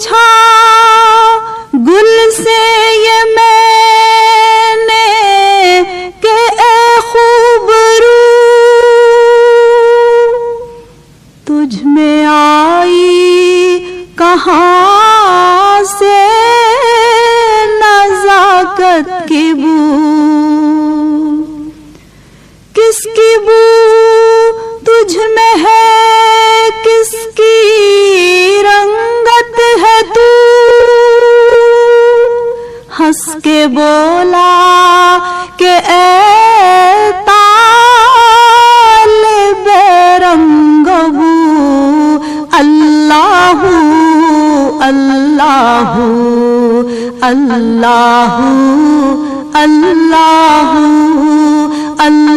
پوچھا گل سے یہ میں نے کہ اے خوبرو تجھ میں آئی کہاں سے نزاکت کی بو، کس کی بو تجھ میں ہے، کس کی رنگت ہے تو؟ ہنس کے بولا کہ اے طالب رنگ بو، اللہ اللہ اللہ اللہ اللہ